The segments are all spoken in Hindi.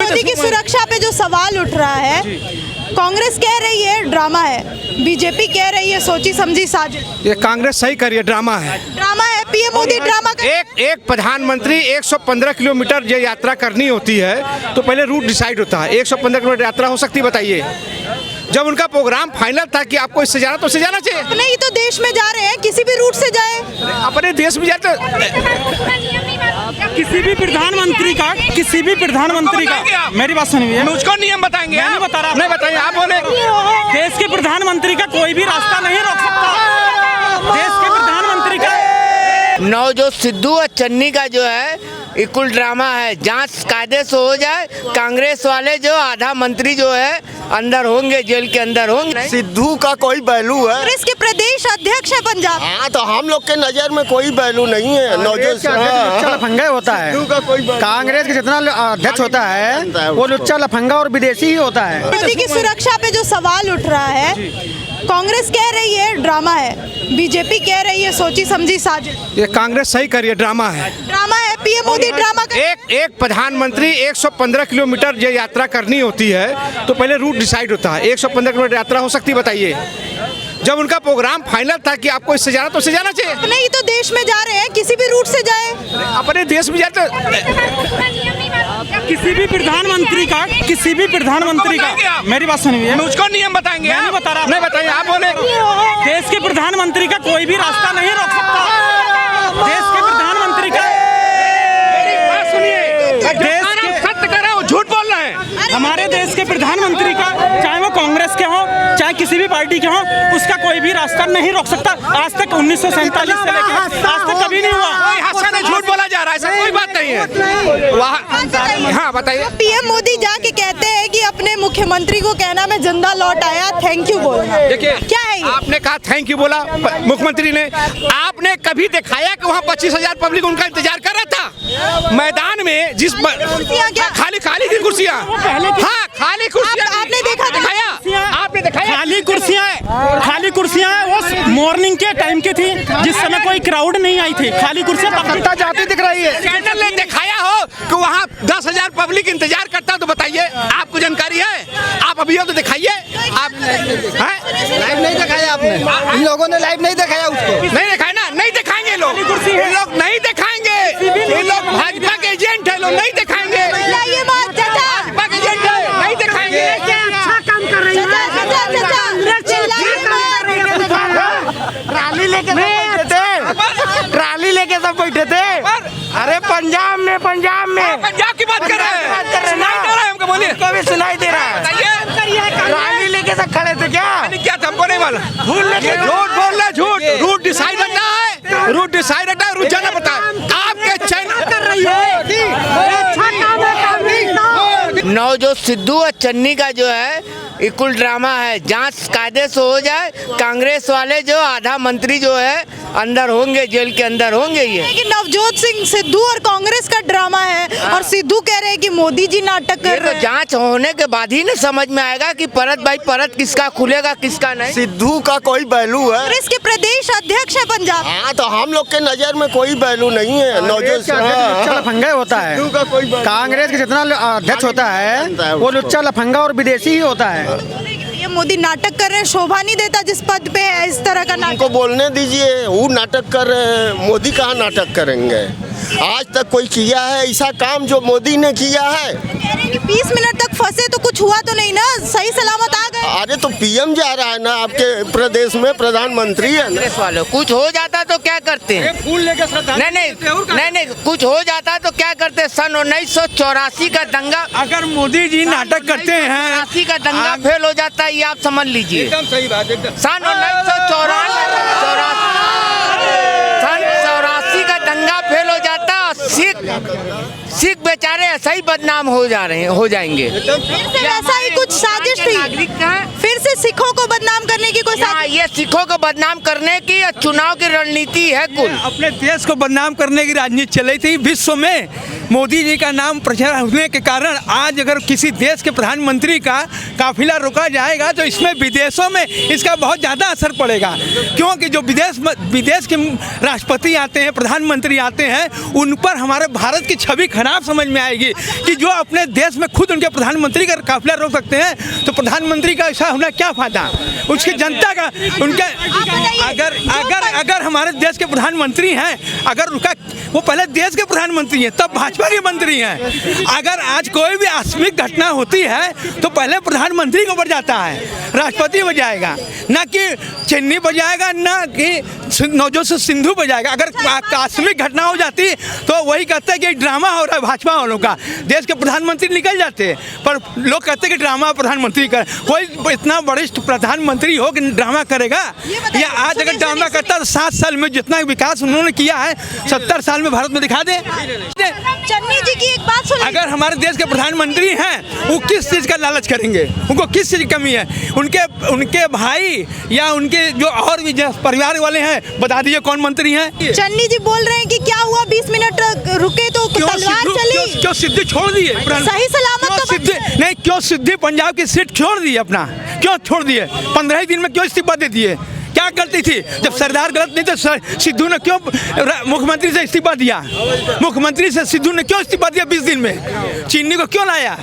मोदी की सुरक्षा पे जो सवाल उठ रहा है, कांग्रेस कह रही है ड्रामा है, बीजेपी कह रही है सोची समझी साजिश। ये कांग्रेस सही कर रही है, ड्रामा है। ड्रामा है, पीएम मोदी ड्रामा एक प्रधानमंत्री 115 किलोमीटर जो यात्रा करनी होती है तो पहले रूट डिसाइड होता है। 115 किलोमीटर यात्रा हो सकती, बताइए। जब उनका प्रोग्राम फाइनल था कि आपको इससे जाना तो इससे जाना चाहिए। अपने ही तो देश में जा रहे हैं, किसी भी रूट से जाए। अपने देश में जाते किसी भी प्रधानमंत्री का मेरी बात सुनिए, मुझको नियम बताएंगे। मैं नहीं बता रहा, नहीं बताइए, आप बोले। देश के प्रधानमंत्री का कोई भी रास्ता नहीं रोक सकता। देश के प्रधानमंत्री का नवजोत सिद्धू और चन्नी का जो है इकुल ड्रामा है। जांच कायदे से हो जाए। कांग्रेस वाले जो आधा मंत्री जो है अंदर होंगे, जेल के अंदर होंगे। सिद्धू का कोई वैल्यू है? कांग्रेस के प्रदेश अध्यक्ष है पंजाब। हाँ, तो हम लोग के नजर में कोई वैल्यू नहीं है। नवजोत लुच्चा लफंगा होता है। कांग्रेस के जितना अध्यक्ष होता है वो लुच्चा लफंगा और विदेशी ही होता है। मोदी की सुरक्षा पे जो सवाल उठ रहा है, कांग्रेस कह रही है ड्रामा है, बीजेपी कह रही है सोची समझी साजिश। ये कांग्रेस सही कर रही है, ड्रामा है। ड्रामा है, पीएम मोदी ड्रामा एक प्रधानमंत्री 115 किलोमीटर जो यात्रा करनी होती है तो पहले रूट डिसाइड होता है। 115 किलोमीटर यात्रा हो सकती, बताइए। जब उनका प्रोग्राम फाइनल था कि आपको इससे जाना तो इससे जाना चाहिए। अपने ही तो देश में जा रहे हैं, किसी भी रूट से जाए। अपने देश में जाते किसी भी प्रधानमंत्री का मेरी बात सुनिए, मुझको नियम बताएंगे। मैं नहीं बता रहा, नहीं बताइए, आप बोले। देश के प्रधानमंत्री का कोई भी रास्ता नहीं रोक सकता। देश के प्रधानमंत्री का सत्य कर रहे हो, झूठ बोल रहे हैं। हमारे देश के प्रधानमंत्री का, चाहे वो कांग्रेस के हो चाहे किसी भी पार्टी के हो, उसका कोई भी रास्ता नहीं रोक सकता। आज तक 1947 से लेकर आज तक कभी नहीं हुआ। कोई हादसा नहीं, झूठ बोला जा रहा है, ऐसा कोई बात नहीं है। वहाँ हाँ बताइए। पीएम मोदी जाके कहते हैं कि अपने मुख्यमंत्री को कहना मैं जिंदा लौट आया, थैंक यू बोलना। देखिए, क्या है ये? आपने कहा थैंक यू बोला मुख्यमंत्री ने। आपने कभी दिखाया कि वहाँ 25,000 पब्लिक उनका इंतजार कर रहा था मैदान में? जिस खाली थी कुर्सियाँ, हाँ खाली कुर्सियाँ। आपने देखा, दिखाया, आपने दिखाया। खाली कुर्सियां वो मॉर्निंग के टाइम की थी, जिस समय कोई क्राउड नहीं आई थी। खाली कुर्सियां जनता जाती दिख रही है। चैनल ने दिखाया हो कि वहाँ 10,000 पब्लिक इंतजार करता, तो बताइए आपको जानकारी है? आप अभी तो दिखाइए। आप लाइव नहीं दिखाया आपने? इन लोगों ने लाइव नहीं दिखाया उसको। नहीं दिखाया ना, नहीं दिखाएंगे लोग। ये लोग नहीं दिखाएंगे, ये लोग भाजपा के एजेंट है, लोग नहीं दिखाएंगे। भाजपा के एजेंट है, नहीं दिखाएंगे। अच्छा काम कर रही है। ट्राली लेके सब बैठे थे। अरे पंजाब में पंजाब की बात कर रहे हैं, सुनाई दे रहा है हमको, बोलिए। कभी सुनाई दे रहा है। ट्राली लेके सब खड़े थे क्या? क्या हमको नहीं मालूम। झूठ बोल रहे, झूठ। रूट डिसाइड होता है, रूट डिसाइड होता है, रूट जाना पड़ता है। आपके चैनल कर रही है। नवजोत सिद्धू और चन्नी का जो है इकुल ड्रामा है। जांच कायदे से हो जाए। कांग्रेस वाले जो आधा मंत्री जो है अंदर होंगे, जेल के अंदर होंगे। ये लेकिन नवजोत सिंह सिद्धू और कांग्रेस का ड्रामा है, और सिद्धू कह रहे हैं कि मोदी जी नाटक कर रहे हैं। जांच होने के बाद ही ना समझ में आएगा कि परत बाई परत किसका खुलेगा किसका नहीं। सिद्धू का कोई वैल्यू है? कांग्रेस के प्रदेश अध्यक्ष है पंजाब। हाँ, तो हम लोग के नजर में कोई वैल्यू नहीं है। नवजोत लुच्चा लफंगा होता है। कांग्रेस के जितना अध्यक्ष होता है वो लुच्चा लफंगा और विदेशी ही होता है। पीएम मोदी नाटक कर रहे हैं, शोभा नहीं देता जिस पद पे है इस तरह का नाटक। उनको बोलने दीजिए, वो नाटक कर रहे हैं। मोदी कहाँ नाटक करेंगे? आज तक कोई किया है ऐसा काम जो मोदी ने किया है? कह रहे हैं कि 20 मिनट तक फंसे तो कुछ हुआ तो नहीं ना, सही सलामत आ गए। अरे तो पीएम जा रहा है ना, आपके प्रदेश में प्रधानमंत्री है ना। कांग्रेस वाले कुछ हो जाता तो क्या करते हैं? फूल लेके नहीं, कुछ हो जाता तो क्या करते? सन 1984 का दंगा, अगर मोदी जी नाटक करते हैं, 84 का दंगा फेल हो जाता है, ये आप समझ लीजिए। एकदम सही बात, एकदम। सन 1984 का दंगा फेल हो जाता। सिख बेचारे ऐसा ही बदनाम हो जाएंगे। फिर ऐसा ही कुछ साजिश थी, फिर से सिखों को बदनाम करने की कोई साजिश। ये सिखों को बदनाम करने की चुनाव की रणनीति है कुल। अपने देश को बदनाम करने की राजनीति चल रही थी विश्व में। मोदी जी का नाम प्रचार होने के कारण आज अगर किसी देश के प्रधानमंत्री का काफिला रोका जाएगा तो इसमें विदेशों में इसका बहुत ज़्यादा असर पड़ेगा, क्योंकि जो विदेश के राष्ट्रपति आते हैं, प्रधानमंत्री आते हैं, उन पर हमारे भारत की छवि खराब समझ में आएगी कि जो अपने देश में खुद उनके प्रधानमंत्री का काफिला रोक सकते हैं तो प्रधानमंत्री का ऐसा होना क्या फायदा, उसकी जनता का उनके अगर हमारे देश के प्रधानमंत्री हैं, अगर उनका वो पहले देश के प्रधानमंत्री हैं तब भाजपा के मंत्री हैं। अगर आज कोई भी आकस्मिक घटना होती है तो पहले प्रधानमंत्री को बजाता है, राष्ट्रपति बजाएगा, ना कि चन्नी बजाएगा, ना कि नवजोत सिद्धू बजाएगा। अगर आकस्मिक घटना हो जाती तो वही कहते हैं कि ड्रामा हो रहा है भाजपा वालों का, देश के प्रधानमंत्री निकल जाते, पर लोग कहते हैं कि ड्रामा प्रधानमंत्री कर। कोई इतना वरिष्ठ प्रधानमंत्री हो कि ड्रामा करेगा? या आज अगर ड्रामा करता तो 7 साल में जितना विकास उन्होंने किया है 70 साल में भारत में दिखा दे। चन्नी जी की एक बात सुनिए, अगर हमारे देश के प्रधानमंत्री हैं वो किस चीज़ का लालच करेंगे, उनको किस चीज़ की कमी है? उनके भाई या उनके जो और भी परिवार वाले हैं, बता दीजिए कौन मंत्री हैं? चन्नी जी बोल रहे हैं कि क्या हुआ 20 मिनट रुके तो तलवार चली, क्यों सिद्धू छोड़ दिए? सही सलामत तो नहीं, क्यों सिद्धू पंजाब की सीट छोड़ दी अपना, क्यों छोड़ दिए? 15 ही दिन में क्यों इस्तीफा दे दिए? क्या करती थी जब सरदार गलत नहीं तो सिद्धू ने क्यों मुख्यमंत्री से इस्तीफा दिया? मुख्यमंत्री से सिद्धू ने क्यों इस्तीफा दिया 20 दिन में? चीनी को क्यों लाया?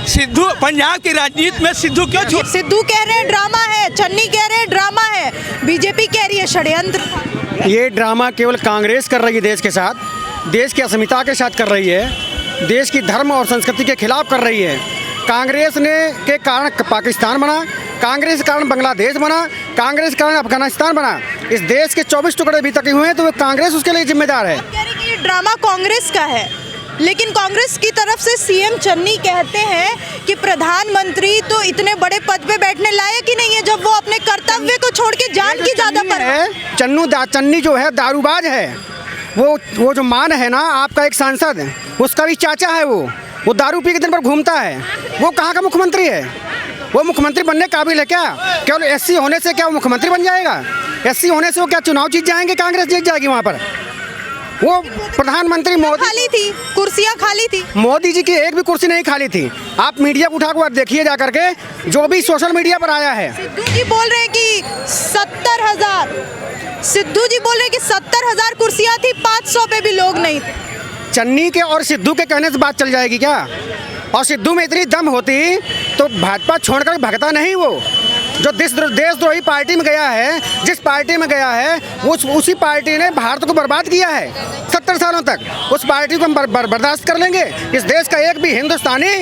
सिद्धू पंजाब की राजनीति में सिद्धू क्यों छोड़? सिद्धू कह रहे हैं ड्रामा है, चन्नी कह रहे हैं ड्रामा है, बीजेपी कह रही है षड्यंत्र। ये ड्रामा केवल कांग्रेस कर रही है, देश के साथ, देश की अस्मिता के साथ कर रही है, देश की धर्म और संस्कृति के खिलाफ कर रही है। कांग्रेस ने के कारण पाकिस्तान बना, कांग्रेस के कारण बांग्लादेश बना, कांग्रेस के कारण अफगानिस्तान बना। इस देश के 24 टुकड़े भी तक हुए हैं तो वो कांग्रेस उसके लिए जिम्मेदार है। कह रहे कि ये ड्रामा कांग्रेस का है, लेकिन कांग्रेस की तरफ से सीएम चन्नी कहते हैं कि प्रधानमंत्री तो इतने बड़े पद पे बैठने लायक ही नहीं है जब वो अपने कर्तव्य को छोड़ के जान की ज्यादा परवाह है। चन्नी जो है दारूबाज है, वो जो मान है ना आपका एक सांसद, उसका भी चाचा है, वो दारू पी के दिन भर घूमता है। वो कहाँ का मुख्यमंत्री है? वो मुख्यमंत्री बनने काबिल है क्या? केवल एससी होने से क्या वो मुख्यमंत्री बन जाएगा? एससी होने से वो क्या चुनाव जीत जाएंगे? कांग्रेस जीत जाएगी वहाँ पर। वो प्रधानमंत्री मोदी खाली थी, कुर्सियां खाली थी, मोदी जी की एक भी कुर्सी नहीं खाली थी। आप मीडिया को उठा कर देखिए जा करके, जो भी सोशल मीडिया पर आया है। सिद्धू जी बोल रहे हैं कि 70,000, सिद्धू जी बोल रहे हैं कि 70,000 कुर्सियां थी, 500 पे भी लोग नहीं थे। चन्नी के और सिद्धू के कहने से बात चल जाएगी क्या? और सिद्धू में इतनी दम होती तो भाजपा छोड़कर भगता नहीं। वो जो देशद्रोही पार्टी में गया है, जिस पार्टी में गया है, उसी पार्टी ने भारत को बर्बाद किया है 70 सालों तक। उस पार्टी को हम बर्दाश्त कर लेंगे? इस देश का एक भी हिंदुस्तानी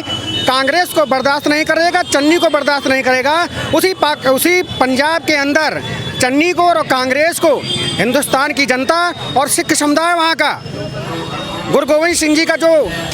कांग्रेस को बर्दाश्त नहीं करेगा, चन्नी को बर्दाश्त नहीं करेगा। उसी पंजाब के अंदर चन्नी को और कांग्रेस को हिंदुस्तान की जनता और सिख समुदाय वहाँ का, गुरु गोविंद सिंह जी का जो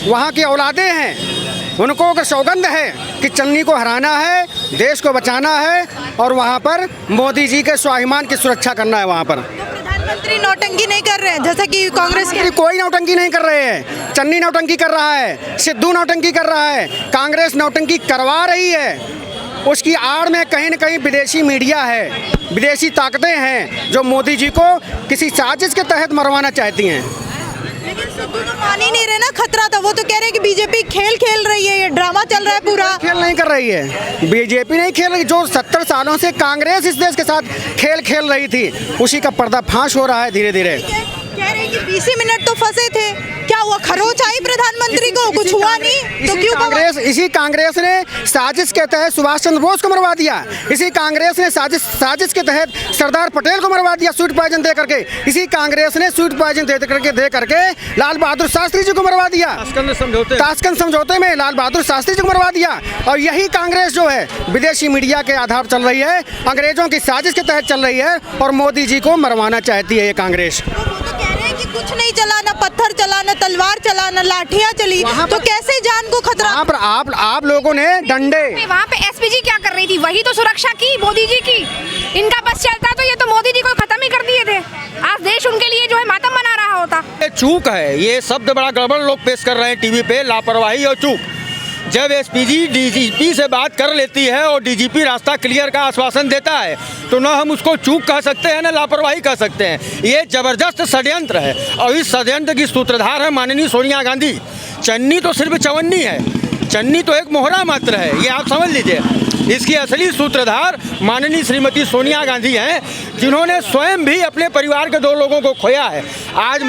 वहाँ की औलादे हैं, उनको अगर सौगंध है कि चन्नी को हराना है, देश को बचाना है और वहाँ पर मोदी जी के स्वाभिमान की सुरक्षा करना है। वहाँ पर प्रधानमंत्री नौटंकी नहीं कर रहे हैं जैसा कि कांग्रेस के कोई नौटंकी नहीं कर रहे हैं। चन्नी नौटंकी कर रहा है, सिद्धू नौटंकी कर रहा है, कांग्रेस नौटंकी करवा रही है। उसकी आड़ में कहीं न कहीं विदेशी मीडिया है, विदेशी ताकतें हैं जो मोदी जी को किसी साजिश के तहत मरवाना चाहती हैं। लेकिन सिद्धू तो मान ही नहीं रहे ना, खतरा था। वो तो कह रहे हैं कि बीजेपी खेल रही है, ये ड्रामा चल रहा है पूरा। खेल नहीं कर रही है, बीजेपी नहीं खेल रही। जो 70 सालों से कांग्रेस इस देश के साथ खेल रही थी, उसी का पर्दाफाश हो रहा है धीरे धीरे। कह रहे हैं कि 20 मिनट तो फंसे थे, क्या हुआ? खरोच आई प्रधानमंत्री को, कुछ हुआ नहीं तो क्यों? इसी कांग्रेस ने साजिश के तहत सुभाष चंद्र बोस को मरवा दिया। इसी कांग्रेस ने साजिश के तहत सरदार पटेल को मरवा दिया स्वीट पॉइजन दे करके। इसी कांग्रेस ने स्वीट पॉइजन दे करके लाल बहादुर शास्त्री जी को मरवा दिया। ताशकंद समझौते में लाल बहादुर शास्त्री जी को मरवा दिया। और यही कांग्रेस जो है विदेशी मीडिया के आधार पर चल रही है, अंग्रेजों की साजिश के तहत चल रही है और मोदी जी को मरवाना चाहती है ये कांग्रेस। कुछ नहीं चला, ना पत्थर चला, ना तलवार चला, ना लाठियां चली, तो कैसे जान को खतरा? वहाँ पर आप लोगों ने डंडे, वहाँ पे एसपीजी क्या कर रही थी? वही तो सुरक्षा की मोदी जी की। इनका बस चलता तो ये तो मोदी जी को खत्म ही कर दिए थे। आज देश उनके लिए जो है मातम मना रहा होता। ये चूक है, ये शब्द बड़ा गड़बड़ लोग पेश कर रहे हैं टीवी पे, लापरवाही और चूक। जब एसपीजी डीजीपी से बात कर लेती है और डीजीपी रास्ता क्लियर का आश्वासन देता है तो ना हम उसको चूक कह सकते हैं ना लापरवाही कह सकते हैं। ये जबरदस्त षड्यंत्र है और इस षड्यंत्र की सूत्रधार है माननीय सोनिया गांधी। चन्नी तो सिर्फ चवन्नी है, चन्नी तो एक मोहरा मात्र है, ये आप समझ लीजिए। इसकी असली सूत्रधार माननीय श्रीमती सोनिया गांधी हैं, जिन्होंने स्वयं भी अपने परिवार के 2 लोगों को खोया है। आज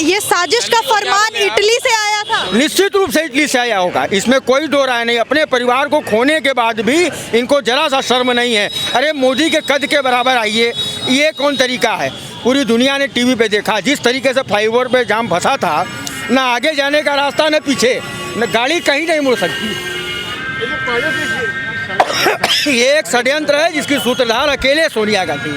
ये साजिश का फरमान इटली से आया था। निश्चित रूप से इटली से आया होगा, इसमें कोई दो राय नहीं। अपने परिवार को खोने के बाद भी इनको जरा सा शर्म नहीं है। अरे मोदी के कद के बराबर आइए, ये कौन तरीका है? पूरी दुनिया ने टीवी पे देखा जिस तरीके से फ्लाईओवर पे जाम फंसा था, ना आगे जाने का रास्ता न पीछे, न गाड़ी कहीं नहीं मुड़ सकती। ये एक षड्यंत्र है जिसकी सूत्रधार अकेले सोनिया गांधी।